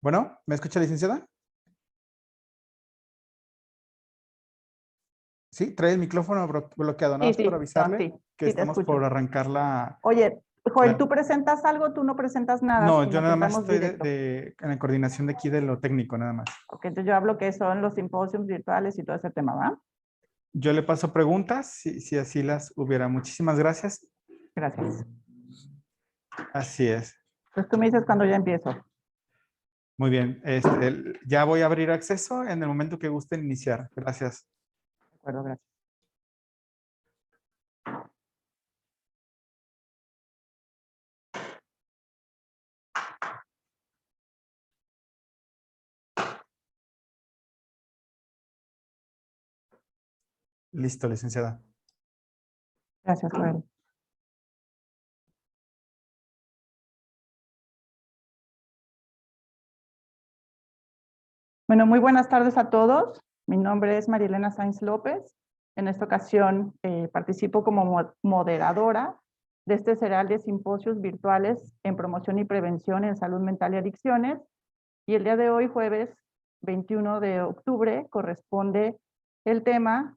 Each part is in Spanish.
Bueno, ¿me escucha, licenciada? Sí, trae el micrófono bloqueado, nada Sí, más por sí, no, avisarle sí, que sí te estamos escucho. por arrancar la... Oye, Joel, la- ¿tú presentas algo? Tú no presentas nada, No, yo sino que nada más entramos estoy directo. en la coordinación de aquí de lo técnico, nada más. Ok, entonces yo hablo que son los simposios virtuales y todo ese tema, ¿va? Yo le paso preguntas, si así las hubiera. Muchísimas gracias. Gracias. Así es. Entonces tú me dices cuando ya empiezo. De Muy bien. Ya voy a abrir acceso en el momento que gusten iniciar. Gracias. acuerdo, gracias. Listo, licenciada. Gracias, Joel. Bueno, muy buenas tardes a todos. Mi nombre es Marielena Sainz López. En esta ocasión participo como moderadora de este serial de simposios virtuales en promoción y prevención en salud mental y adicciones. Y el día de hoy, jueves 21 de octubre, corresponde el tema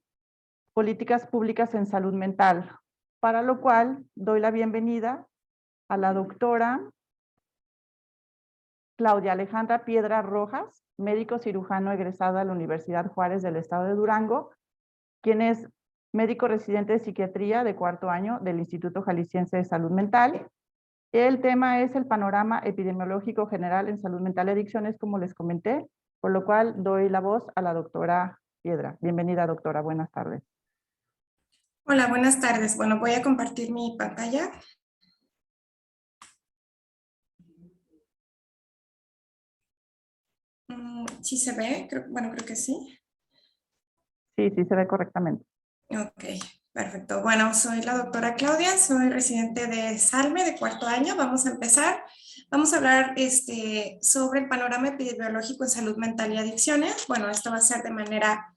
Políticas Públicas en Salud Mental, para lo cual doy la bienvenida a la doctora Claudia Alejandra Piedra Rojas, médico cirujano egresada de la Universidad Juárez del Estado de Durango, quien es médico residente de psiquiatría de cuarto año del Instituto Jalisciense de Salud Mental. El tema es el panorama epidemiológico general en salud mental y adicciones, como les comenté, por lo cual doy la voz a la doctora Piedra. Bienvenida, doctora. Buenas tardes. Hola, buenas tardes. Bueno, voy a compartir mi pantalla. ¿Sí se ve? Creo que sí. Sí, sí se ve correctamente. Ok, perfecto. Bueno, soy la doctora Claudia, soy residente de Salme de cuarto año. Vamos a empezar. Vamos a hablar sobre el panorama epidemiológico en salud mental y adicciones. Bueno, esto va a ser de manera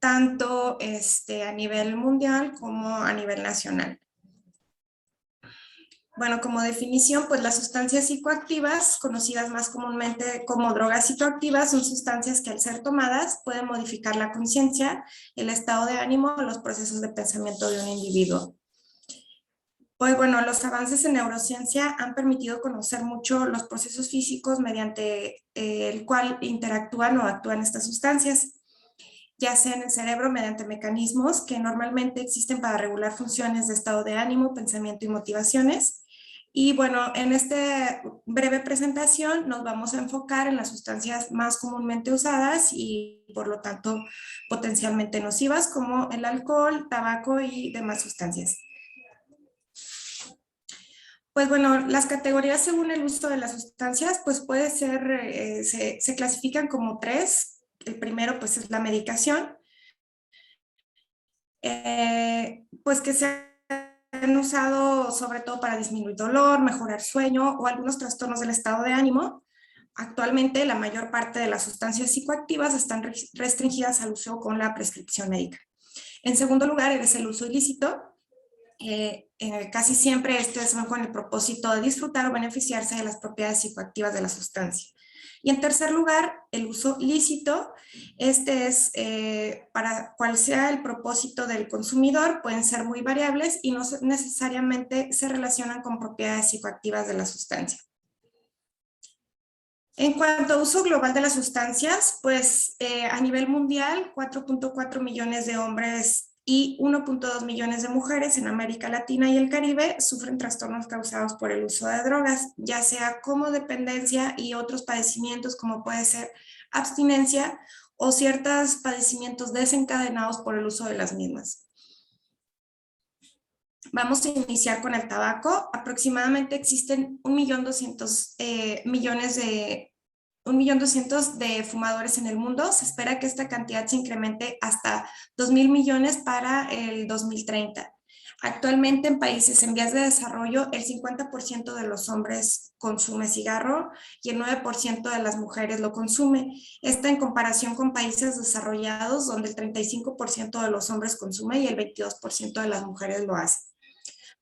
tanto a nivel mundial como a nivel nacional. Bueno, como definición, pues las sustancias psicoactivas, conocidas más comúnmente como drogas psicoactivas, son sustancias que al ser tomadas pueden modificar la conciencia, el estado de ánimo o los procesos de pensamiento de un individuo. Pues bueno, los avances en neurociencia han permitido conocer mucho los procesos físicos mediante el cual interactúan o actúan estas sustancias, ya sea en el cerebro mediante mecanismos que normalmente existen para regular funciones de estado de ánimo, pensamiento y motivaciones. Y bueno, en esta breve presentación nos vamos a enfocar en las sustancias más comúnmente usadas y por lo tanto potencialmente nocivas como el alcohol, tabaco y demás sustancias. Pues bueno, las categorías según el uso de las sustancias pues puede ser, se clasifican como tres. El primero pues es la medicación, pues que se han usado sobre todo para disminuir dolor, mejorar sueño o algunos trastornos del estado de ánimo. Actualmente la mayor parte de las sustancias psicoactivas están restringidas al uso con la prescripción médica. En segundo lugar es el uso ilícito. Casi siempre son con el propósito de disfrutar o beneficiarse de las propiedades psicoactivas de la sustancia. Y en tercer lugar, el uso lícito. Este es para cual sea el propósito del consumidor, pueden ser muy variables y no necesariamente se relacionan con propiedades psicoactivas de la sustancia. En cuanto a uso global de las sustancias, pues a nivel mundial, 4.4 millones de hombres y 1.2 millones de mujeres en América Latina y el Caribe sufren trastornos causados por el uso de drogas, ya sea como dependencia y otros padecimientos como puede ser abstinencia o ciertos padecimientos desencadenados por el uso de las mismas. Vamos a iniciar con el tabaco. Aproximadamente existen 1.200.000.000 de fumadores en el mundo. Se espera que esta cantidad se incremente hasta 2.000 millones para el 2030. Actualmente en países en vías de desarrollo, el 50% de los hombres consume cigarro y el 9% de las mujeres lo consume. Esto en comparación con países desarrollados donde el 35% de los hombres consume y el 22% de las mujeres lo hace.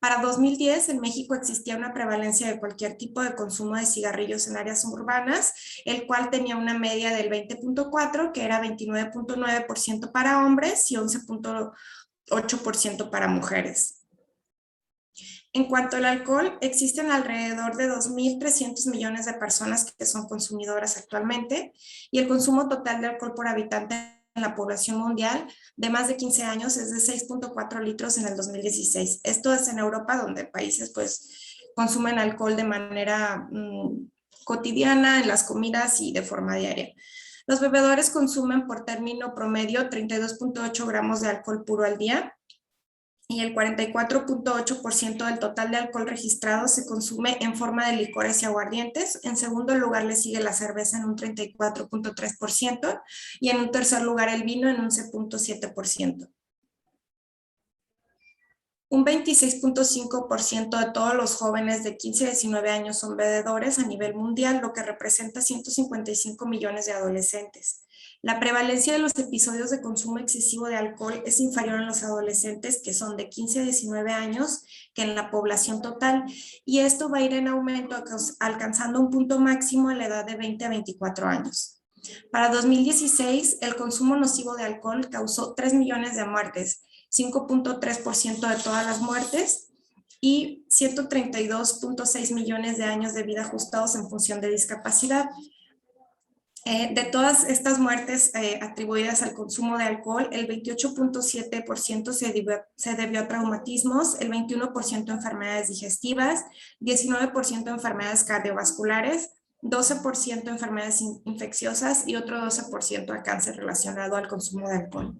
Para 2010 en México existía una prevalencia de cualquier tipo de consumo de cigarrillos en áreas urbanas, el cual tenía una media del 20.4, que era 29.9% para hombres y 11.8% para mujeres. En cuanto al alcohol, existen alrededor de 2.300 millones de personas que son consumidoras actualmente y el consumo total de alcohol por habitante en la población mundial de más de 15 años es de 6.4 litros en el 2016. Esto es en Europa, donde países pues consumen alcohol de manera cotidiana, en las comidas y de forma diaria. Los bebedores consumen por término promedio 32.8 gramos de alcohol puro al día, y el 44.8% del total de alcohol registrado se consume en forma de licores y aguardientes. En segundo lugar le sigue la cerveza en un 34.3% y en un tercer lugar el vino en un 11.7%. Un 26.5% de todos los jóvenes de 15 a 19 años son bebedores a nivel mundial, lo que representa 155 millones de adolescentes. La prevalencia de los episodios de consumo excesivo de alcohol es inferior en los adolescentes, que son de 15 a 19 años, que en la población total, y esto va a ir en aumento, alcanzando un punto máximo a la edad de 20 a 24 años. Para 2016, el consumo nocivo de alcohol causó 3 millones de muertes, 5.3% de todas las muertes y 132.6 millones de años de vida ajustados en función de discapacidad. De todas estas muertes atribuidas al consumo de alcohol, el 28.7% se debió a traumatismos, el 21% a enfermedades digestivas, 19% a enfermedades cardiovasculares, 12% a enfermedades infecciosas y otro 12% a cáncer relacionado al consumo de alcohol.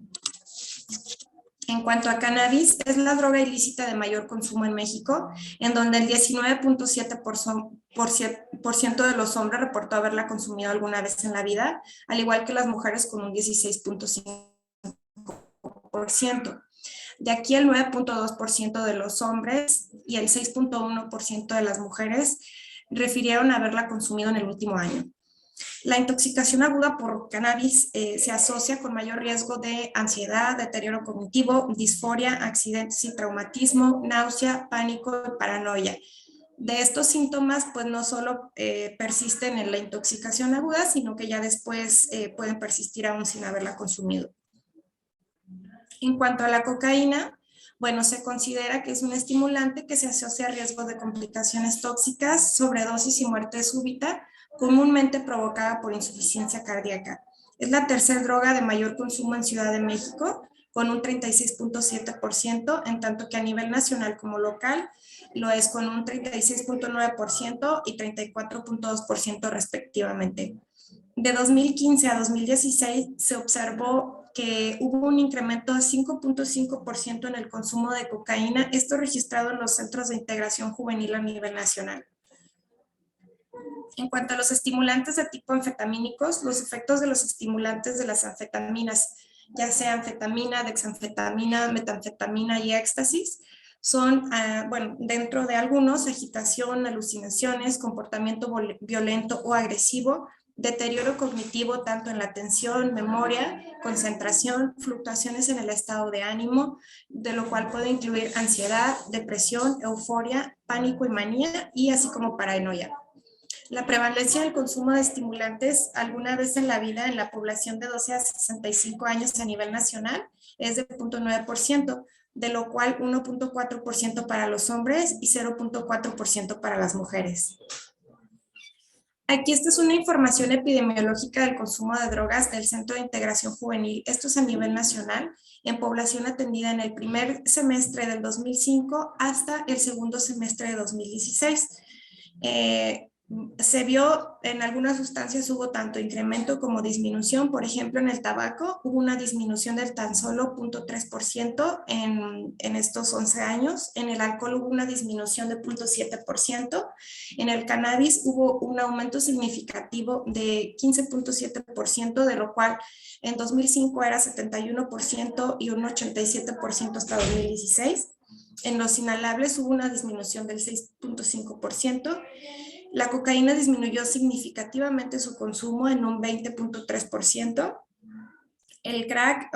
En cuanto a cannabis, es la droga ilícita de mayor consumo en México, en donde el 19.7% de los hombres reportó haberla consumido alguna vez en la vida, al igual que las mujeres con un 16.5%. De aquí el 9.2% de los hombres y el 6.1% de las mujeres refirieron haberla consumido en el último año. La intoxicación aguda por cannabis se asocia con mayor riesgo de ansiedad, deterioro cognitivo, disforia, accidentes y traumatismo, náusea, pánico y paranoia. De estos síntomas, pues no solo persisten en la intoxicación aguda, sino que ya después pueden persistir aún sin haberla consumido. En cuanto a la cocaína, bueno, se considera que es un estimulante que se asocia a riesgo de complicaciones tóxicas, sobredosis y muerte súbita, comúnmente provocada por insuficiencia cardíaca. Es la tercera droga de mayor consumo en Ciudad de México, con un 36.7%, en tanto que a nivel nacional como local lo es con un 36.9% y 34.2% respectivamente. De 2015 a 2016 se observó que hubo un incremento de 5.5% en el consumo de cocaína, esto registrado en los centros de integración juvenil a nivel nacional. En cuanto a los estimulantes de tipo anfetamínicos, los efectos de los estimulantes de las anfetaminas, ya sea anfetamina, dexanfetamina, metanfetamina y éxtasis, son, bueno, dentro de algunos, agitación, alucinaciones, comportamiento violento o agresivo, deterioro cognitivo tanto en la atención, memoria, concentración, fluctuaciones en el estado de ánimo, de lo cual puede incluir ansiedad, depresión, euforia, pánico y manía, y así como paranoia. La prevalencia del consumo de estimulantes alguna vez en la vida en la población de 12 a 65 años a nivel nacional es de 0.9%, de lo cual 1.4% para los hombres y 0.4% para las mujeres. Aquí esta es una información epidemiológica del consumo de drogas del Centro de Integración Juvenil. Esto es a nivel nacional, en población atendida en el primer semestre del 2005 hasta el segundo semestre de 2016. Se vio en algunas sustancias hubo tanto incremento como disminución. Por ejemplo, en el tabaco hubo una disminución del tan solo 0.3% en estos 11 años. En el alcohol hubo una disminución de 0.7%. En el cannabis hubo un aumento significativo de 15.7%, de lo cual en 2005 era 71% y un 87% hasta 2016. En los inhalables hubo una disminución del 6.5%. La cocaína disminuyó significativamente su consumo en un 20.3%. El crack,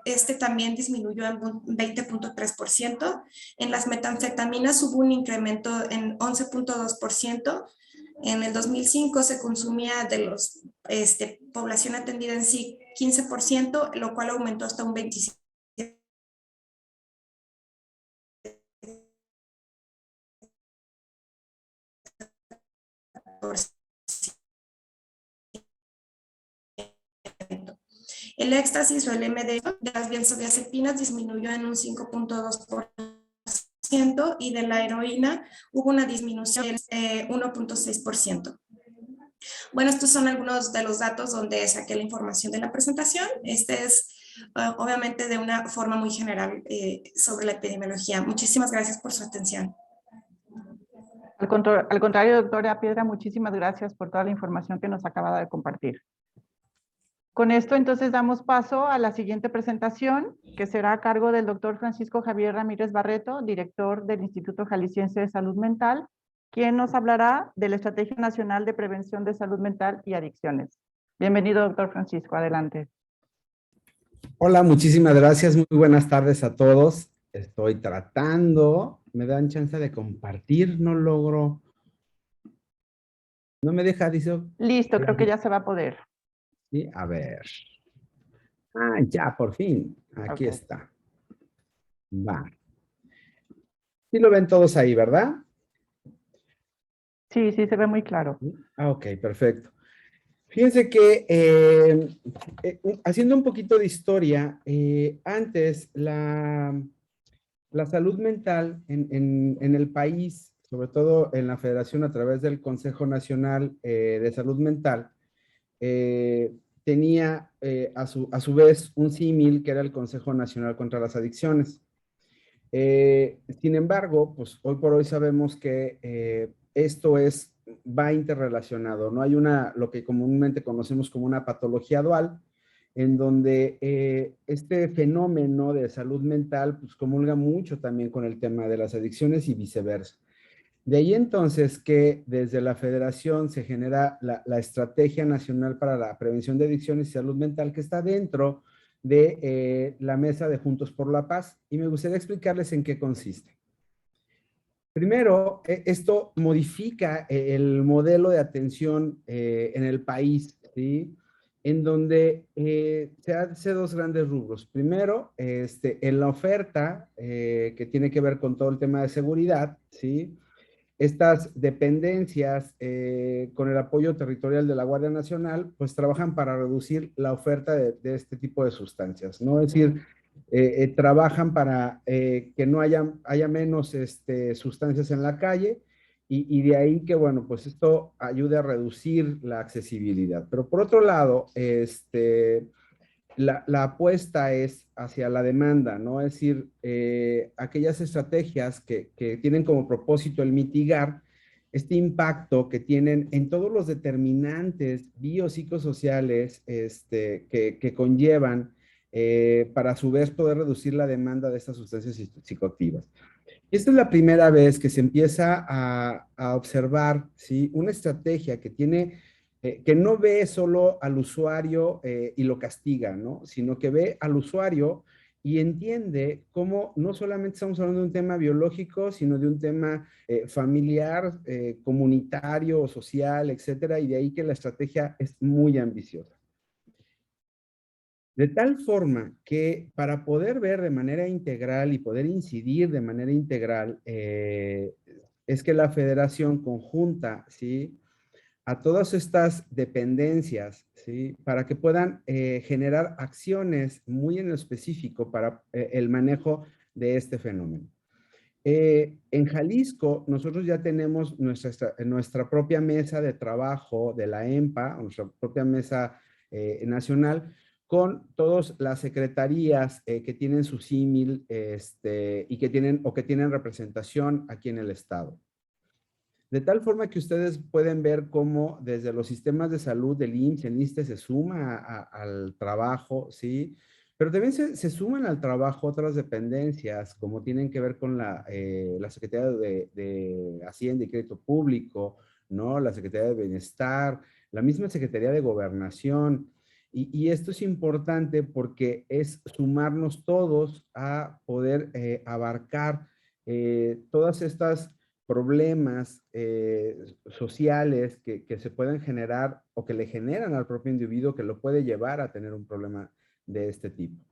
este también disminuyó en 20.3%. En las metanfetaminas hubo un incremento en 11.2%. En el 2005 se consumía de los población atendida en sí 15%, lo cual aumentó hasta un 27%. El éxtasis o el MD de las benzodiazepinas disminuyó en un 5.2% y de la heroína hubo una disminución del 1.6%. Bueno, estos son algunos de los datos donde saqué la información de la presentación. Este es obviamente de una forma muy general sobre la epidemiología. Muchísimas gracias por su atención. Al contrario, doctora Piedra, muchísimas gracias por toda la información que nos acaba de compartir. Con esto entonces damos paso a la siguiente presentación, que será a cargo del doctor Francisco Javier Ramírez Barreto, director del Instituto Jalisciense de Salud Mental, quien nos hablará de la Estrategia Nacional de Prevención de Salud Mental y Adicciones. Bienvenido, doctor Francisco, adelante. Hola, muchísimas gracias. Muy buenas tardes a todos. Estoy tratando, me dan chance de compartir, no logro. No me deja, dice. Listo, creo que ya se va a poder. Sí, a ver. Ah, ya, por fin. Aquí está. Va. Sí lo ven todos ahí, ¿verdad? Sí, sí, se ve muy claro. Ah, ok, perfecto. Fíjense que haciendo un poquito de historia, antes la salud mental en el país, sobre todo en la federación a través del Consejo Nacional de Salud Mental, tenía a su vez un símil que era el Consejo Nacional contra las Adicciones. Sin embargo, pues hoy por hoy sabemos que esto va interrelacionado, ¿no? Hay lo que comúnmente conocemos como una patología dual, en donde este fenómeno de salud mental pues comulga mucho también con el tema de las adicciones y viceversa. De ahí entonces que desde la federación se genera la Estrategia Nacional para la Prevención de Adicciones y Salud Mental, que está dentro de la mesa de Juntos por la Paz, y me gustaría explicarles en qué consiste. Primero, esto modifica el modelo de atención en el país, ¿sí? En donde se hace dos grandes rubros. Primero, en la oferta que tiene que ver con todo el tema de seguridad, ¿sí? Estas dependencias, con el apoyo territorial de la Guardia Nacional, pues trabajan para reducir la oferta de este tipo de sustancias, ¿no? Es decir, trabajan para que no haya menos sustancias en la calle y de ahí que, bueno, pues esto ayude a reducir la accesibilidad. Pero por otro lado, la apuesta es hacia la demanda, ¿no? Es decir, aquellas estrategias que tienen como propósito el mitigar este impacto que tienen en todos los determinantes biopsicosociales que conllevan para a su vez poder reducir la demanda de estas sustancias psicoactivas. Esta es la primera vez que se empieza a observar, ¿sí? Una estrategia que no ve solo al usuario y lo castiga, ¿no? Sino que ve al usuario y entiende cómo no solamente estamos hablando de un tema biológico, sino de un tema familiar, comunitario, social, etcétera, y de ahí que la estrategia es muy ambiciosa. De tal forma que para poder ver de manera integral y poder incidir de manera integral, es que la federación conjunta, ¿sí?, a todas estas dependencias, ¿sí?, para que puedan generar acciones muy en específico para el manejo de este fenómeno. En Jalisco, nosotros ya tenemos nuestra propia mesa de trabajo de la EMPA, nuestra propia mesa nacional, con todas las secretarías que tienen su símil y que tienen representación aquí en el estado. De tal forma que ustedes pueden ver cómo desde los sistemas de salud del IMSS, el ISSSTE se suma al trabajo, ¿sí? Pero también se suman al trabajo otras dependencias, como tienen que ver con la Secretaría de Hacienda y Crédito Público, ¿no? La Secretaría de Bienestar, la misma Secretaría de Gobernación, Y esto es importante porque es sumarnos todos a poder abarcar todas estas problemas sociales que se pueden generar o que le generan al propio individuo que lo puede llevar a tener un problema de este tipo.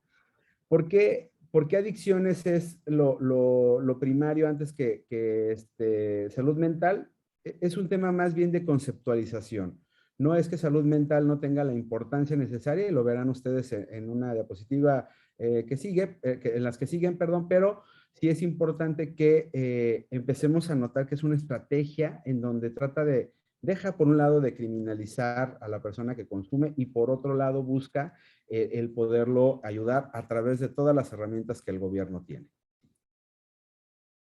¿Por qué adicciones es lo primario antes que salud mental? Es un tema más bien de conceptualización. No es que salud mental no tenga la importancia necesaria, y lo verán ustedes en una diapositiva que sigue, en las que siguen, perdón, pero sí es importante que empecemos a notar que es una estrategia en donde trata de, deja por un lado de criminalizar a la persona que consume y por otro lado busca el poderlo ayudar a través de todas las herramientas que el gobierno tiene.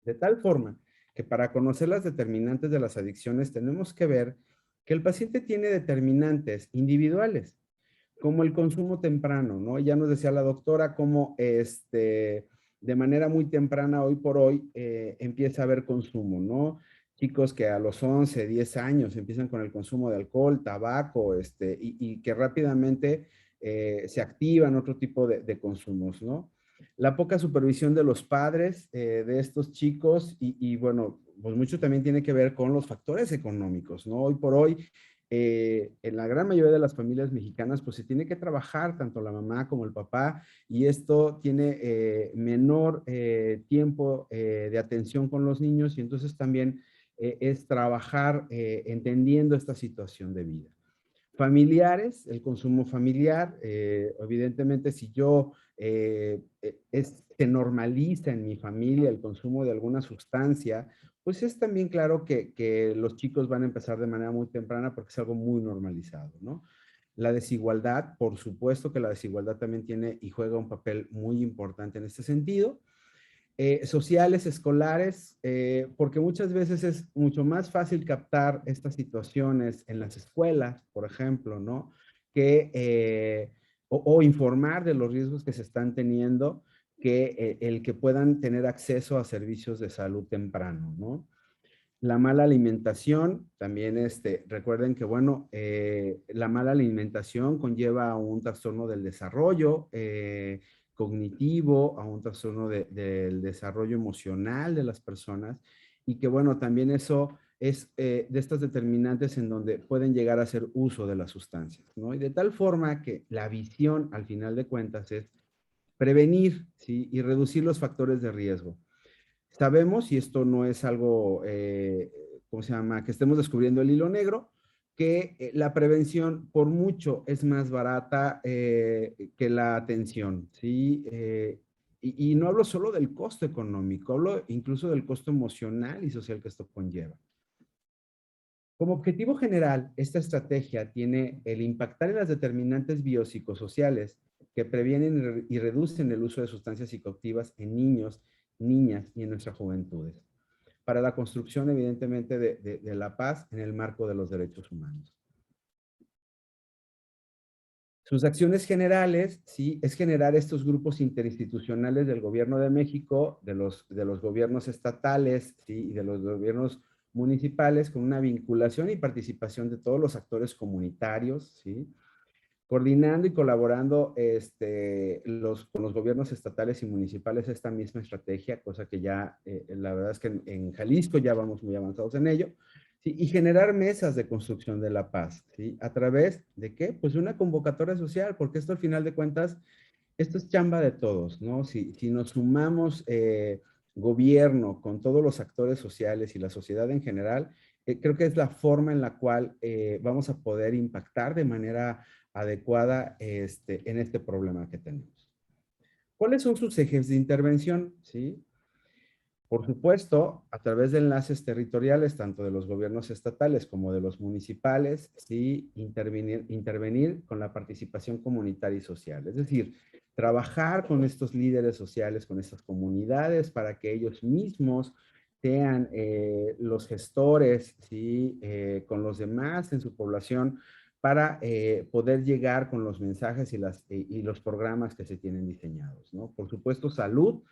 De tal forma que para conocer las determinantes de las adicciones tenemos que ver que el paciente tiene determinantes individuales, como el consumo temprano, ¿no? Ya nos decía la doctora cómo de manera muy temprana, hoy por hoy, empieza a haber consumo, ¿no? Chicos que a los 11, 10 años empiezan con el consumo de alcohol, tabaco, y que rápidamente se activan otro tipo de consumos, ¿no? La poca supervisión de los padres de estos chicos y bueno, pues mucho también tiene que ver con los factores económicos, ¿no? Hoy por hoy, en la gran mayoría de las familias mexicanas, pues se tiene que trabajar tanto la mamá como el papá y esto tiene menor tiempo de atención con los niños y entonces también es trabajar entendiendo esta situación de vida. Familiares, el consumo familiar, evidentemente si yo se normaliza en mi familia el consumo de alguna sustancia, pues es también claro que los chicos van a empezar de manera muy temprana porque es algo muy normalizado, ¿no? La desigualdad, por supuesto que la desigualdad también tiene y juega un papel muy importante en este sentido. Sociales, escolares, porque muchas veces es mucho más fácil captar estas situaciones en las escuelas, por ejemplo, ¿no? O informar de los riesgos que se están teniendo que el que puedan tener acceso a servicios de salud temprano, ¿no? La mala alimentación, también recuerden que, bueno, la mala alimentación conlleva a un trastorno del desarrollo cognitivo, a un trastorno del desarrollo emocional de las personas y que, bueno, también eso es de estas determinantes en donde pueden llegar a hacer uso de las sustancias, ¿no? Y de tal forma que la visión, al final de cuentas, es prevenir, ¿sí? Y reducir los factores de riesgo. Sabemos, y esto no es algo, ¿cómo se llama?, que estemos descubriendo el hilo negro, que la prevención por mucho es más barata que la atención, ¿sí? Y no hablo solo del costo económico, hablo incluso del costo emocional y social que esto conlleva. Como objetivo general, esta estrategia tiene el impactar en las determinantes biopsicosociales que previenen y reducen el uso de sustancias psicoactivas en niños, niñas y en nuestras juventudes, para la construcción evidentemente de la paz en el marco de los derechos humanos. Sus acciones generales, sí, es generar estos grupos interinstitucionales del Gobierno de México, de los gobiernos estatales, sí, y de los gobiernos municipales, con una vinculación y participación de todos los actores comunitarios, sí, coordinando y colaborando con los gobiernos estatales y municipales esta misma estrategia, cosa que ya, la verdad es que en Jalisco ya vamos muy avanzados en ello, ¿sí? Y generar mesas de construcción de la paz, ¿sí? ¿A través de qué? Pues una convocatoria social, porque esto al final de cuentas, esto es chamba de todos, ¿no? Si nos sumamos gobierno con todos los actores sociales y la sociedad en general, creo que es la forma en la cual vamos a poder impactar de manera adecuada en este problema que tenemos. ¿Cuáles son sus ejes de intervención? ¿Sí? Por supuesto, a través de enlaces territoriales, tanto de los gobiernos estatales como de los municipales, sí, intervenir con la participación comunitaria y social. Es decir, trabajar con estos líderes sociales, con estas comunidades, para que ellos mismos sean los gestores, ¿sí? Con los demás en su población, para poder llegar con los mensajes y los programas que se tienen diseñados, ¿no? Por supuesto, salud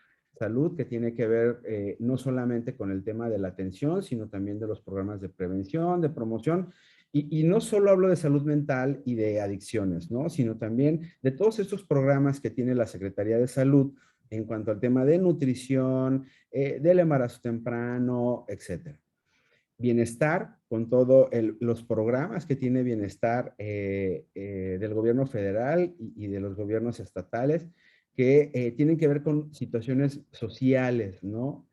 que tiene que ver no solamente con el tema de la atención, sino también de los programas de prevención, de promoción Y no solo hablo de salud mental y de adicciones, ¿no? Sino también de todos estos programas que tiene la Secretaría de Salud en cuanto al tema de nutrición, del embarazo temprano, etcétera. Bienestar, con todos los programas que tiene bienestar del gobierno federal y de los gobiernos estatales, que tienen que ver con situaciones sociales, ¿no?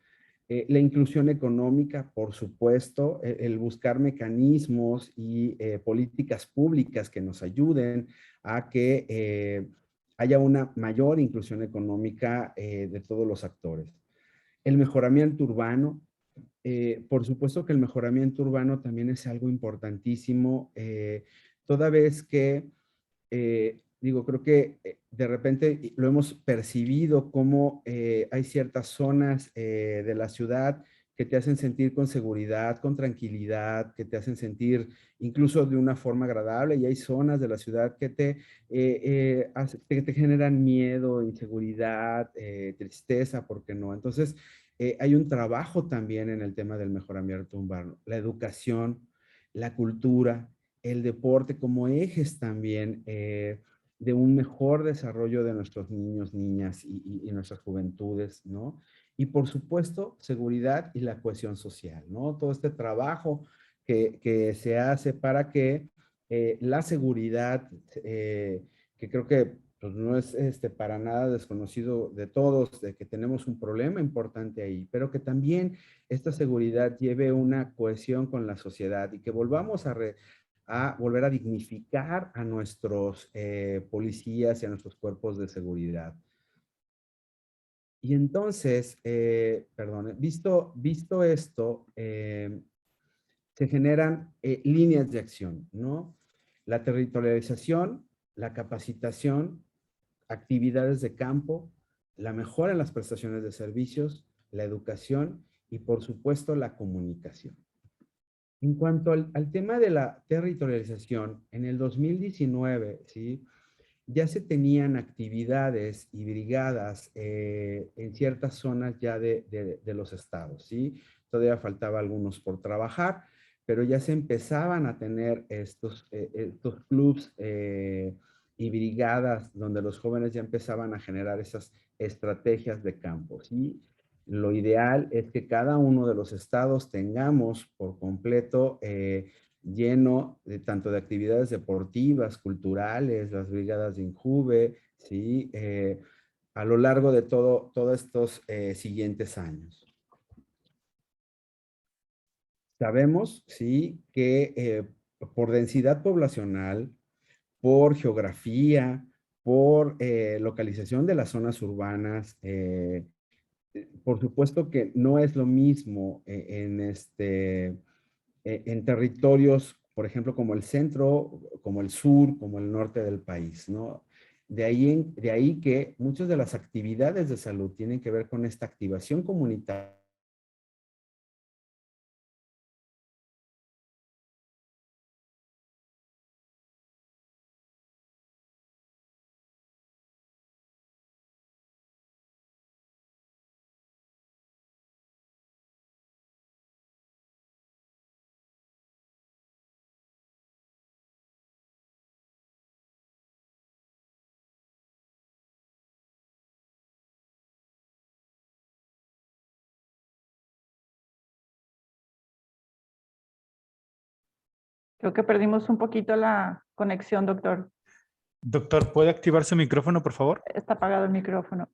La inclusión económica, por supuesto, el buscar mecanismos y políticas públicas que nos ayuden a que haya una mayor inclusión económica de todos los actores. El mejoramiento urbano, por supuesto que el mejoramiento urbano también es algo importantísimo, toda vez que, digo, creo que de repente lo hemos percibido como hay ciertas zonas de la ciudad que te hacen sentir con seguridad, con tranquilidad, que te hacen sentir incluso de una forma agradable, y hay zonas de la ciudad que te generan miedo, inseguridad, tristeza, ¿por qué no? Entonces, hay un trabajo también en el tema del mejoramiento urbano, la educación, la cultura, el deporte como ejes también de un mejor desarrollo de nuestros niños, niñas y nuestras juventudes, ¿no? Y por supuesto, seguridad y la cohesión social, ¿no? Todo este trabajo que se hace para que la seguridad, que creo que pues no es para nada desconocido de todos, de que tenemos un problema importante ahí, pero que también esta seguridad lleve una cohesión con la sociedad y que volvamos a volver a dignificar a nuestros policías y a nuestros cuerpos de seguridad. Y entonces, perdón, visto esto, se generan líneas de acción, ¿no? La territorialización, la capacitación, actividades de campo, la mejora en las prestaciones de servicios, la educación y, por supuesto, la comunicación. En cuanto al tema de la territorialización, en el 2019, ¿sí? Ya se tenían actividades y brigadas en ciertas zonas ya de los estados, ¿sí? Todavía faltaba algunos por trabajar, pero ya se empezaban a tener estos clubs y brigadas donde los jóvenes ya empezaban a generar esas estrategias de campo, ¿sí? Lo ideal es que cada uno de los estados tengamos por completo lleno de tanto de actividades deportivas, culturales, las brigadas de Injuve, ¿sí? A lo largo de todos estos siguientes años. Sabemos, sí, que por densidad poblacional, por geografía, por localización de las zonas urbanas, por supuesto que no es lo mismo en territorios, por ejemplo, como el centro, como el sur, como el norte del país, ¿no? De ahí que muchas de las actividades de salud tienen que ver con esta activación comunitaria. Creo que perdimos un poquito la conexión, doctor. Doctor, ¿puede activar su micrófono, por favor? Está apagado el micrófono.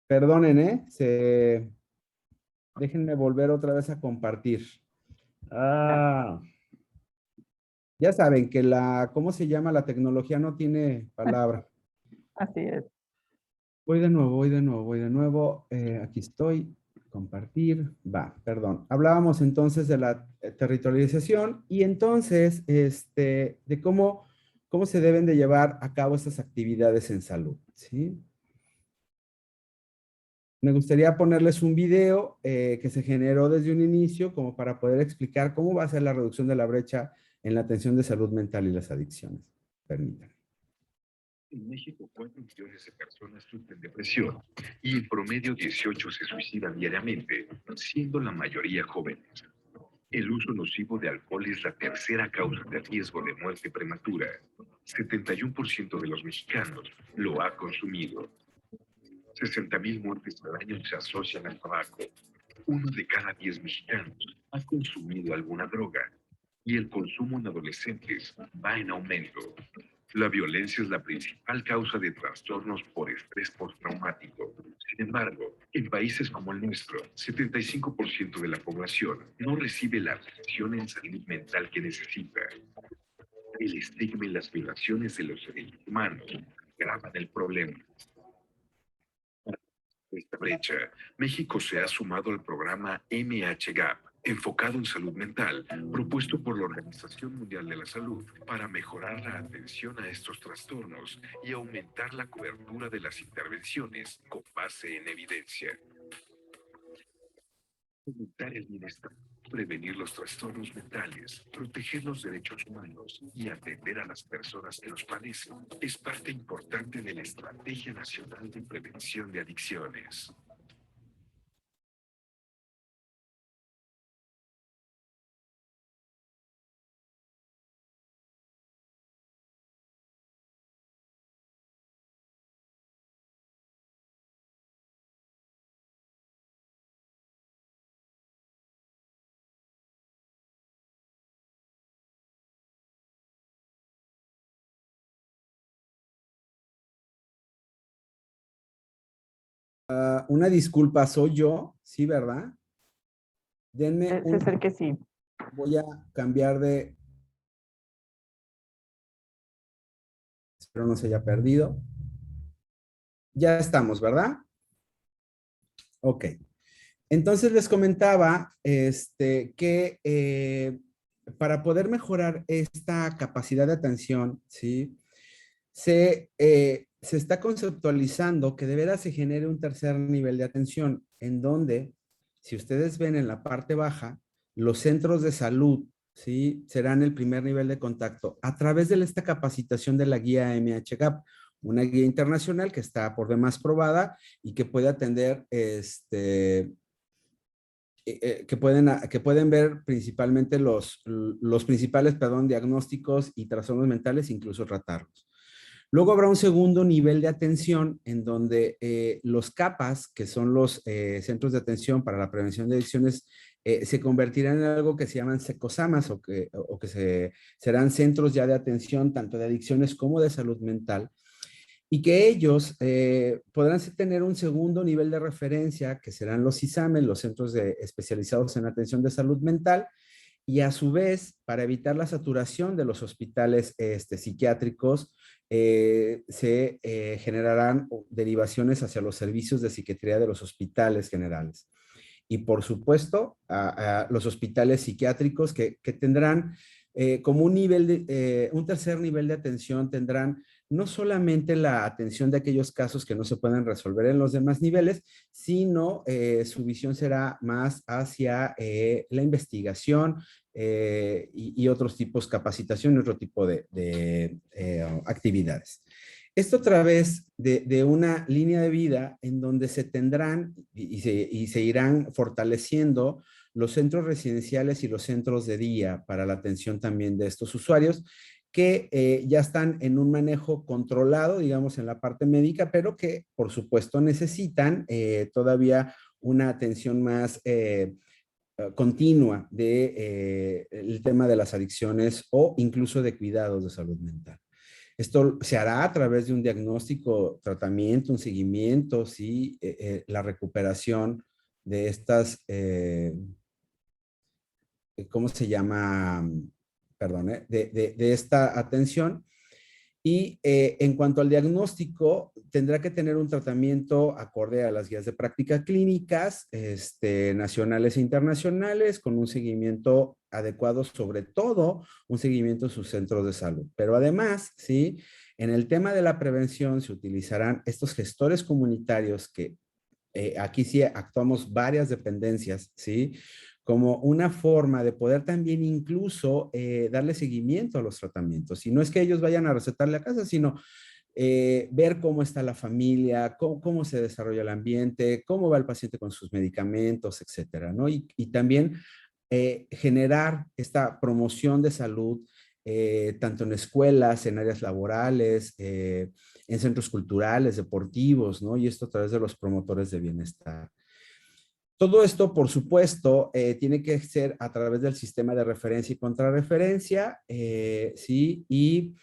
Perdonen, déjenme volver otra vez a compartir. Ya saben que ¿cómo se llama? La tecnología no tiene palabra. Así es. Voy de nuevo. Aquí estoy. Compartir. Perdón. Hablábamos entonces de la territorialización y entonces de cómo se deben de llevar a cabo estas actividades en salud, ¿sí? Me gustaría ponerles un video que se generó desde un inicio como para poder explicar cómo va a ser la reducción de la brecha en la atención de salud mental y las adicciones. Permítanme. En México, 4 millones de personas sufren depresión y en promedio 18 se suicidan diariamente, siendo la mayoría jóvenes. El uso nocivo de alcohol es la tercera causa de riesgo de muerte prematura. 71% de los mexicanos lo ha consumido. 60,000 muertes al año se asocian al tabaco. 1 de cada 10 mexicanos ha consumido alguna droga y el consumo en adolescentes va en aumento. La violencia es la principal causa de trastornos por estrés postraumático. Sin embargo, en países como el nuestro, 75% de la población no recibe la atención en salud mental que necesita. El estigma y las violaciones de los derechos humanos agravan el problema. Esta brecha, México se ha sumado al programa MHGAP, enfocado en salud mental, propuesto por la Organización Mundial de la Salud para mejorar la atención a estos trastornos y aumentar la cobertura de las intervenciones con base en evidencia. Aumentar el bienestar, prevenir los trastornos mentales, proteger los derechos humanos y atender a las personas que los padecen es parte importante de la Estrategia Nacional de Prevención de Adicciones. Una disculpa, soy yo, ¿sí, verdad? Denme Parece ser que sí. voy a cambiar de... Espero no se haya perdido. Ya estamos, ¿verdad? Ok. Entonces les comentaba que para poder mejorar esta capacidad de atención, ¿sí? Se está conceptualizando que de veras se genere un tercer nivel de atención, en donde, si ustedes ven en la parte baja, los centros de salud, ¿sí? Serán el primer nivel de contacto a través de esta capacitación de la guía MHGAP, una guía internacional que está por demás probada y que puede atender que pueden ver principalmente los principales, perdón, diagnósticos y trastornos mentales, incluso tratarlos. Luego habrá un segundo nivel de atención en donde los CAPAS, que son los centros de atención para la prevención de adicciones, se convertirán en algo que se llaman SECOSAMAS serán centros ya de atención tanto de adicciones como de salud mental, y que ellos podrán tener un segundo nivel de referencia, que serán los CISAMES, los centros especializados en atención de salud mental, y a su vez, para evitar la saturación de los hospitales psiquiátricos, se generarán derivaciones hacia los servicios de psiquiatría de los hospitales generales. Y por supuesto, a los hospitales psiquiátricos que tendrán como un tercer nivel de atención, tendrán no solamente la atención de aquellos casos que no se pueden resolver en los demás niveles, sino su visión será más hacia la investigación y otros tipos, capacitación y otro tipo de actividades. Esto a través de una línea de vida en donde se tendrán y se irán fortaleciendo los centros residenciales y los centros de día para la atención también de estos usuarios que ya están en un manejo controlado, digamos, en la parte médica, pero que por supuesto necesitan todavía una atención más continua del tema de las adicciones o incluso de cuidados de salud mental. Esto se hará a través de un diagnóstico, tratamiento, un seguimiento, ¿sí? La recuperación de estas, ¿cómo se llama? Perdón, de esta atención. Y en cuanto al diagnóstico, tendrá que tener un tratamiento acorde a las guías de práctica clínicas nacionales e internacionales, con un seguimiento adecuado, sobre todo un seguimiento en sus centros de salud. Pero además, ¿sí? En el tema de la prevención se utilizarán estos gestores comunitarios que aquí sí actuamos varias dependencias, ¿sí? Como una forma de poder también incluso darle seguimiento a los tratamientos. Y no es que ellos vayan a recetarle a casa, sino ver cómo está la familia, cómo se desarrolla el ambiente, cómo va el paciente con sus medicamentos, etcétera, ¿no? Y también generar esta promoción de salud, tanto en escuelas, en áreas laborales, en centros culturales, deportivos, ¿no? Y esto a través de los promotores de bienestar. Todo esto, por supuesto, tiene que ser a través del sistema de referencia y contrarreferencia, ¿sí? Y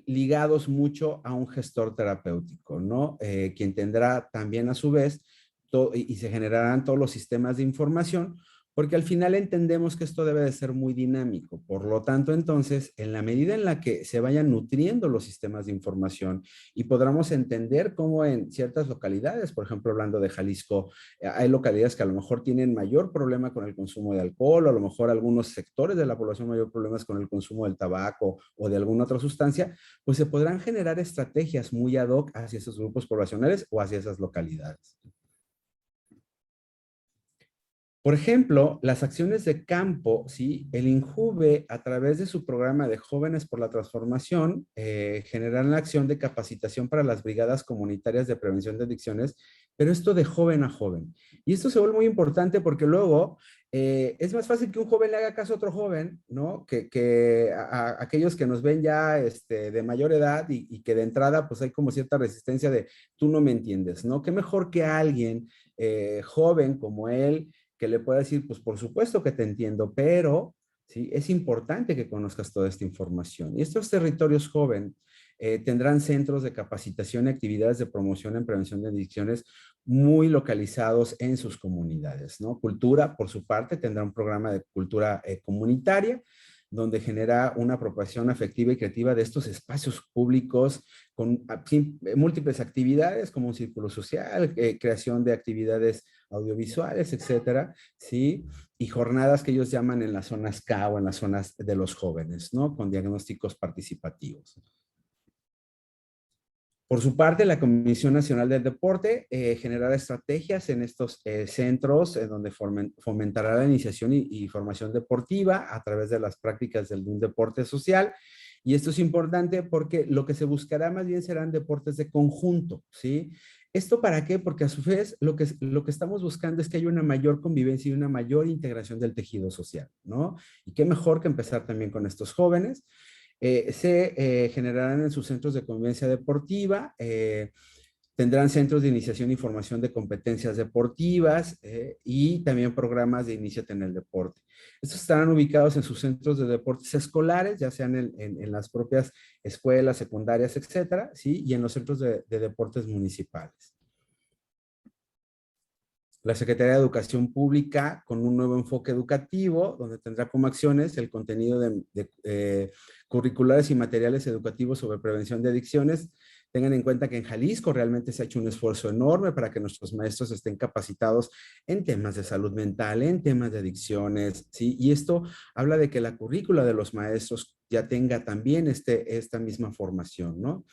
ligados mucho a un gestor terapéutico, ¿no? Quien tendrá también a su vez, y se generarán todos los sistemas de información, porque al final entendemos que esto debe de ser muy dinámico. Por lo tanto, entonces, en la medida en la que se vayan nutriendo los sistemas de información y podamos entender cómo en ciertas localidades, por ejemplo, hablando de Jalisco, hay localidades que a lo mejor tienen mayor problema con el consumo de alcohol, o a lo mejor algunos sectores de la población mayor problemas con el consumo del tabaco o de alguna otra sustancia, pues se podrán generar estrategias muy ad hoc hacia esos grupos poblacionales o hacia esas localidades. Por ejemplo, las acciones de campo, ¿sí? El INJUVE, a través de su programa de Jóvenes por la Transformación, generarán la acción de capacitación para las brigadas comunitarias de prevención de adicciones, pero esto de joven a joven. Y esto se vuelve muy importante porque luego es más fácil que un joven le haga caso a otro joven, ¿no? Que a aquellos que nos ven ya de mayor edad y que de entrada pues hay como cierta resistencia de tú no me entiendes, ¿no? Qué mejor que alguien joven como él, que le pueda decir, pues por supuesto que te entiendo, pero ¿sí? Es importante que conozcas toda esta información. Y estos territorios jóvenes tendrán centros de capacitación y actividades de promoción en prevención de adicciones muy localizados en sus comunidades, ¿no? Cultura, por su parte, tendrá un programa de cultura comunitaria, donde genera una apropiación afectiva y creativa de estos espacios públicos con múltiples actividades como un círculo social, creación de actividades audiovisuales, etcétera, ¿sí? Y jornadas que ellos llaman en las zonas K o en las zonas de los jóvenes, ¿no? Con diagnósticos participativos. Por su parte, la Comisión Nacional del Deporte generará estrategias en estos centros en donde fomentará la iniciación y formación deportiva a través de las prácticas de un deporte social. Y esto es importante porque lo que se buscará más bien serán deportes de conjunto, ¿sí? ¿Esto para qué? Porque a su vez lo que estamos buscando es que haya una mayor convivencia y una mayor integración del tejido social, ¿no? Y qué mejor que empezar también con estos jóvenes. Se generarán en sus centros de convivencia deportiva, tendrán centros de iniciación y formación de competencias deportivas y también programas de Iníciate en el Deporte. Estos estarán ubicados en sus centros de deportes escolares, ya sean en las propias escuelas, secundarias, etcétera, ¿sí? Y en los centros de deportes municipales. La Secretaría de Educación Pública con un nuevo enfoque educativo, donde tendrá como acciones el contenido de curriculares y materiales educativos sobre prevención de adicciones. Tengan en cuenta que en Jalisco realmente se ha hecho un esfuerzo enorme para que nuestros maestros estén capacitados en temas de salud mental, en temas de adicciones, ¿sí? Y esto habla de que la currícula de los maestros ya tenga también esta misma formación, ¿no?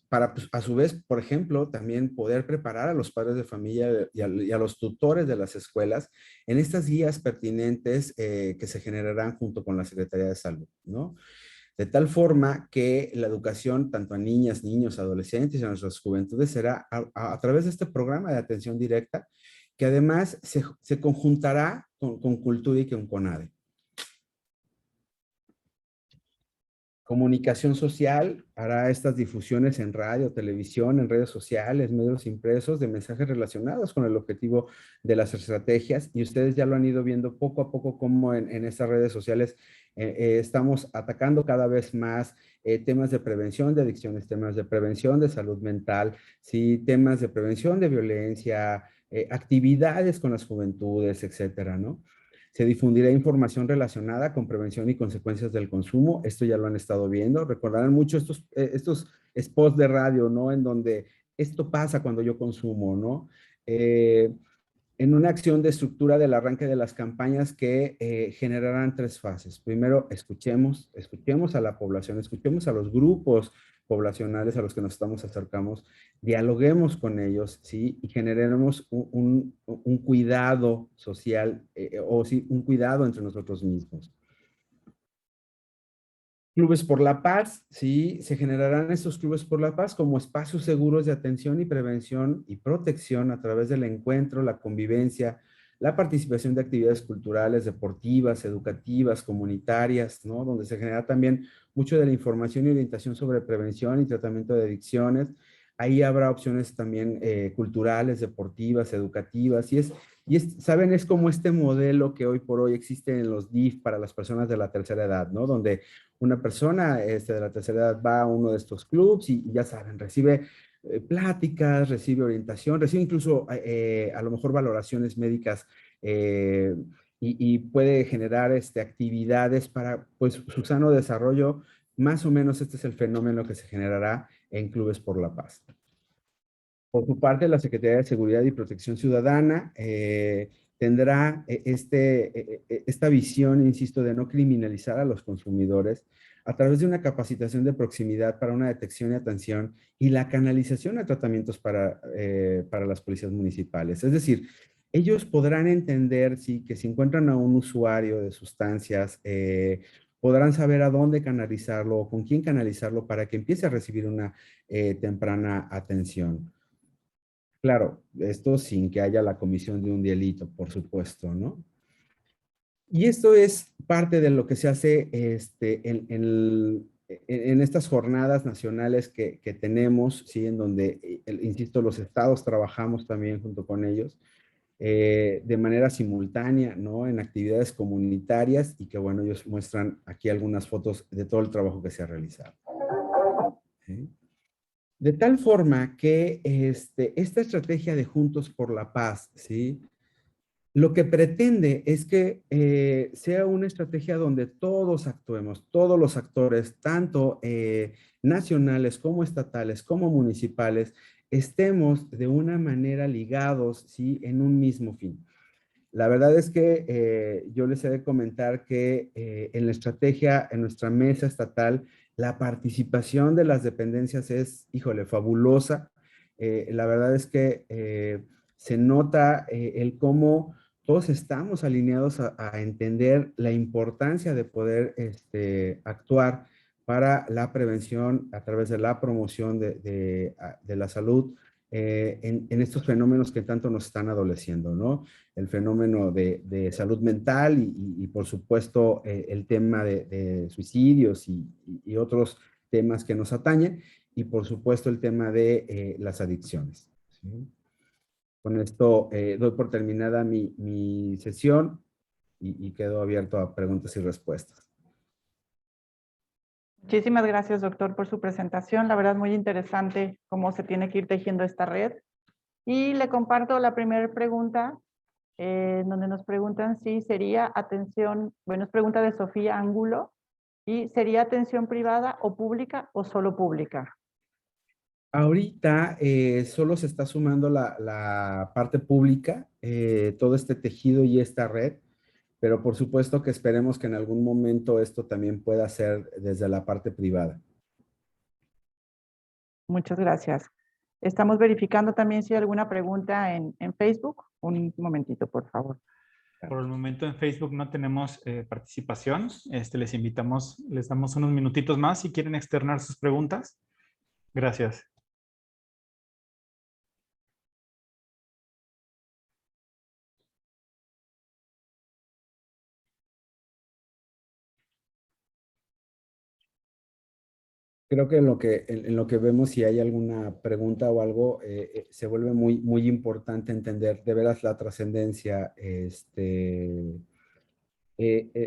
Para, pues, a su vez, por ejemplo, también poder preparar a los padres de familia y a los tutores de las escuelas en estas guías pertinentes que se generarán junto con la Secretaría de Salud, ¿no? De tal forma que la educación, tanto a niñas, niños, adolescentes y a nuestras juventudes, será a través de este programa de atención directa, que además se conjuntará con Cultura y con CONADE. Comunicación social hará estas difusiones en radio, televisión, en redes sociales, medios impresos de mensajes relacionados con el objetivo de las estrategias, y ustedes ya lo han ido viendo poco a poco cómo en estas redes sociales estamos atacando cada vez más temas de prevención de adicciones, temas de prevención de salud mental, ¿sí? Temas de prevención de violencia, actividades con las juventudes, etcétera, ¿no? Se difundirá información relacionada con prevención y consecuencias del consumo. Esto ya lo han estado viendo. Recordarán mucho estos spots de radio, ¿no? En donde esto pasa cuando yo consumo, ¿no? En una acción de estructura del arranque de las campañas que generarán 3 fases. Primero, escuchemos a la población, escuchemos a los grupos poblacionales a los que nos estamos acercando, dialoguemos con ellos, ¿sí? Y generemos un cuidado social o sí, un cuidado entre nosotros mismos. Clubes por la paz, ¿sí? Se generarán estos clubes por la paz como espacios seguros de atención y prevención y protección a través del encuentro, la convivencia, la participación de actividades culturales, deportivas, educativas, comunitarias, ¿no? Donde se genera también mucho de la información y orientación sobre prevención y tratamiento de adicciones. Ahí habrá opciones también culturales, deportivas, educativas, ¿saben? Es como este modelo que hoy por hoy existe en los DIF para las personas de la tercera edad, ¿no? Donde una persona de la tercera edad va a uno de estos clubs y ya saben, recibe pláticas, recibe orientación, recibe incluso a lo mejor valoraciones médicas eh, y puede generar actividades para pues, su sano desarrollo. Más o menos este es el fenómeno que se generará en Clubes por la Paz. Por su parte, la Secretaría de Seguridad y Protección Ciudadana tendrá esta visión, insisto, de no criminalizar a los consumidores a través de una capacitación de proximidad para una detección y atención y la canalización de tratamientos para las policías municipales. Es decir, ellos podrán entender que si encuentran a un usuario de sustancias, podrán saber a dónde canalizarlo o con quién canalizarlo para que empiece a recibir una temprana atención. Claro, esto sin que haya la comisión de un delito, por supuesto, ¿no? Y esto es parte de lo que se hace en estas jornadas nacionales que tenemos, ¿sí? En donde, insisto, los estados trabajamos también junto con ellos de manera simultánea, ¿no? En actividades comunitarias y que, bueno, ellos muestran aquí algunas fotos de todo el trabajo que se ha realizado. ¿Sí? De tal forma que esta estrategia de Juntos por la Paz, ¿sí? Lo que pretende es que sea una estrategia donde todos actuemos, todos los actores, tanto nacionales como estatales, como municipales, estemos de una manera ligados, ¿sí? En un mismo fin. La verdad es que yo les he de comentar que en la estrategia, en nuestra mesa estatal, la participación de las dependencias es, híjole, fabulosa. La verdad es que se nota el cómo todos estamos alineados a entender la importancia de poder actuar para la prevención a través de la promoción de la salud en estos fenómenos que tanto nos están adoleciendo, ¿no? El fenómeno de salud mental y por supuesto, el tema de suicidios y otros temas que nos atañen, y por supuesto el tema de las adicciones, ¿sí? Con esto doy por terminada mi sesión y quedo abierto a preguntas y respuestas. Muchísimas gracias, doctor, por su presentación. La verdad, muy interesante cómo se tiene que ir tejiendo esta red. Y le comparto la primera pregunta, donde nos preguntan si sería atención, bueno, es pregunta de Sofía Ángulo, y ¿sería atención privada o pública o solo pública? Ahorita solo se está sumando la parte pública, todo este tejido y esta red, pero por supuesto que esperemos que en algún momento esto también pueda ser desde la parte privada. Muchas gracias. Estamos verificando también si hay alguna pregunta en Facebook. Un momentito, por favor. Por el momento en Facebook no tenemos participación. Les invitamos, les damos unos minutitos más si quieren externar sus preguntas. Gracias. Creo que en lo que vemos, si hay alguna pregunta o algo, se vuelve muy importante entender de veras la trascendencia.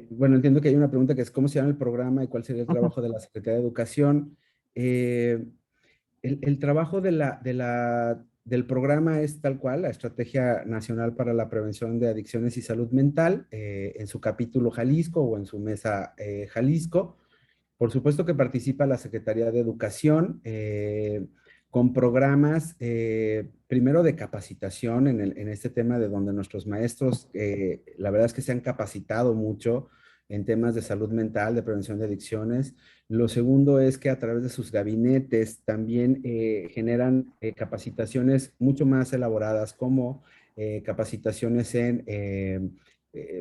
Bueno, entiendo que hay una pregunta que es ¿cómo se llama el programa y cuál sería el trabajo de la Secretaría de Educación? El trabajo del programa es tal cual, la Estrategia Nacional para la Prevención de Adicciones y Salud Mental, en su capítulo Jalisco o en su mesa Jalisco. Por supuesto que participa la Secretaría de Educación con programas, primero de capacitación en este tema de donde nuestros maestros, la verdad es que se han capacitado mucho en temas de salud mental, de prevención de adicciones. Lo segundo es que a través de sus gabinetes también generan capacitaciones mucho más elaboradas, como capacitaciones en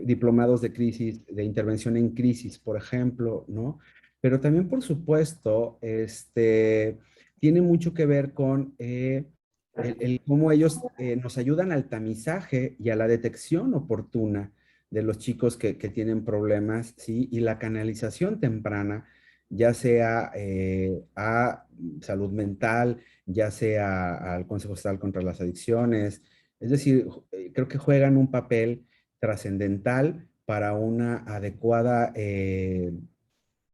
diplomados de crisis, de intervención en crisis, por ejemplo, ¿no? pero también, por supuesto, tiene mucho que ver con el cómo ellos nos ayudan al tamizaje y a la detección oportuna de los chicos que tienen problemas, ¿sí? Y la canalización temprana, ya sea a salud mental, ya sea al Consejo Estatal contra las Adicciones. Es decir, creo que juegan un papel trascendental para una adecuada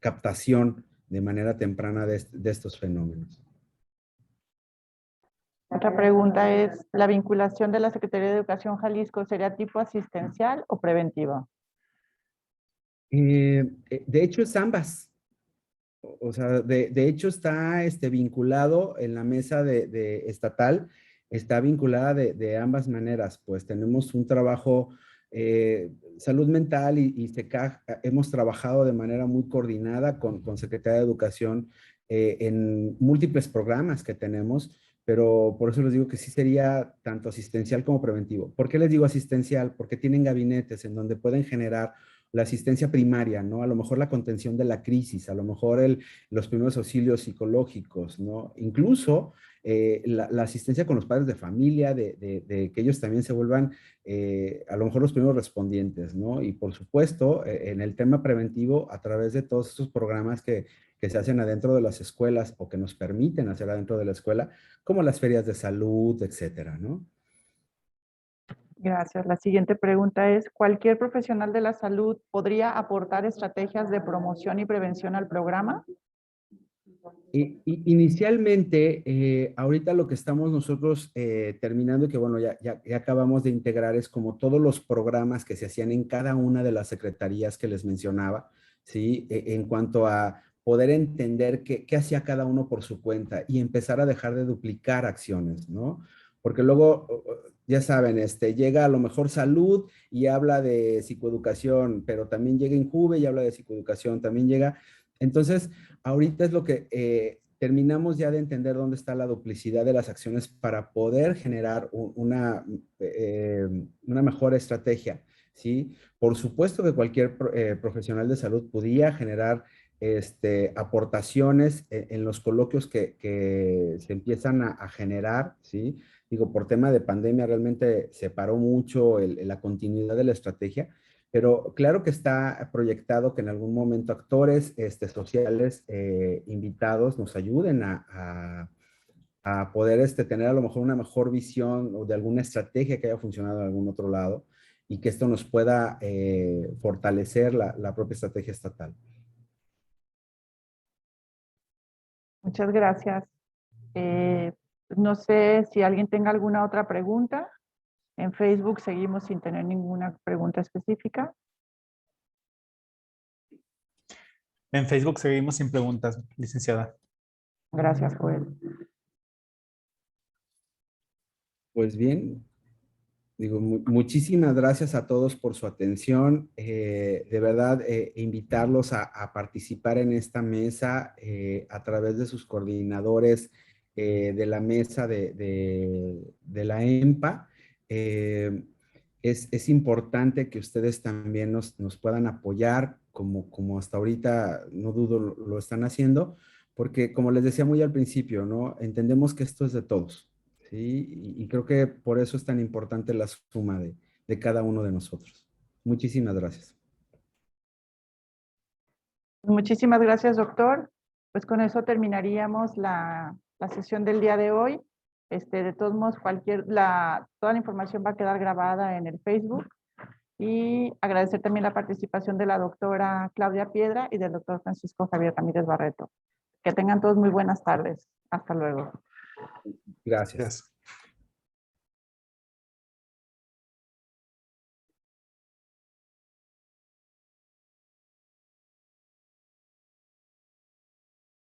captación de manera temprana de estos fenómenos. Otra pregunta es, ¿la vinculación de la Secretaría de Educación Jalisco sería tipo asistencial o preventiva? De hecho, es ambas. O sea, de hecho está vinculado en la mesa de estatal, está vinculada de ambas maneras. Pues tenemos un trabajo, salud mental y SECAG, hemos trabajado de manera muy coordinada con Secretaría de Educación en múltiples programas que tenemos, pero por eso les digo que sí sería tanto asistencial como preventivo. ¿Por qué les digo asistencial? Porque tienen gabinetes en donde pueden generar la asistencia primaria, ¿no? A lo mejor la contención de la crisis, a lo mejor los primeros auxilios psicológicos, ¿no? Incluso la asistencia con los padres de familia, de que ellos también se vuelvan a lo mejor los primeros respondientes, ¿no? Y por supuesto, en el tema preventivo, a través de todos estos programas que se hacen adentro de las escuelas o que nos permiten hacer adentro de la escuela, como las ferias de salud, etcétera, ¿no? Gracias. La siguiente pregunta es, ¿cualquier profesional de la salud podría aportar estrategias de promoción y prevención al programa? Inicialmente, ahorita lo que estamos nosotros terminando y que bueno, ya acabamos de integrar es como todos los programas que se hacían en cada una de las secretarías que les mencionaba, ¿sí? En cuanto a poder entender qué hacía cada uno por su cuenta y empezar a dejar de duplicar acciones, ¿no? Porque luego, ya saben, llega a lo mejor salud y habla de psicoeducación, pero también llega Injuve y habla de psicoeducación, también llega. Entonces, ahorita es lo que terminamos ya de entender dónde está la duplicidad de las acciones para poder generar una mejor estrategia, ¿sí? Por supuesto que cualquier profesional de salud podía generar aportaciones en los coloquios que se empiezan a generar, ¿sí? Digo, por tema de pandemia realmente se paró mucho la continuidad de la estrategia, pero claro que está proyectado que en algún momento actores sociales invitados nos ayuden a poder tener a lo mejor una mejor visión o de alguna estrategia que haya funcionado en algún otro lado y que esto nos pueda fortalecer la propia estrategia estatal. Muchas gracias. No sé si alguien tenga alguna otra pregunta. En Facebook seguimos sin tener ninguna pregunta específica. En Facebook seguimos sin preguntas, licenciada. Gracias, Joel. Pues bien, digo, muchísimas gracias a todos por su atención. De verdad, invitarlos a participar en esta mesa a través de sus coordinadores de la mesa de la EMPA. Es importante que ustedes también nos puedan apoyar, como hasta ahorita, no dudo, lo están haciendo, porque como les decía muy al principio, ¿no? Entendemos que esto es de todos. ¿Sí? Y creo que por eso es tan importante la suma de cada uno de nosotros. Muchísimas gracias. Muchísimas gracias, doctor. Pues con eso terminaríamos la sesión del día de hoy. De todos modos, toda la información va a quedar grabada en el Facebook. Y agradecer también la participación de la doctora Claudia Piedra y del doctor Francisco Javier Ramírez Barreto. Que tengan todos muy buenas tardes. Hasta luego. Gracias. Gracias.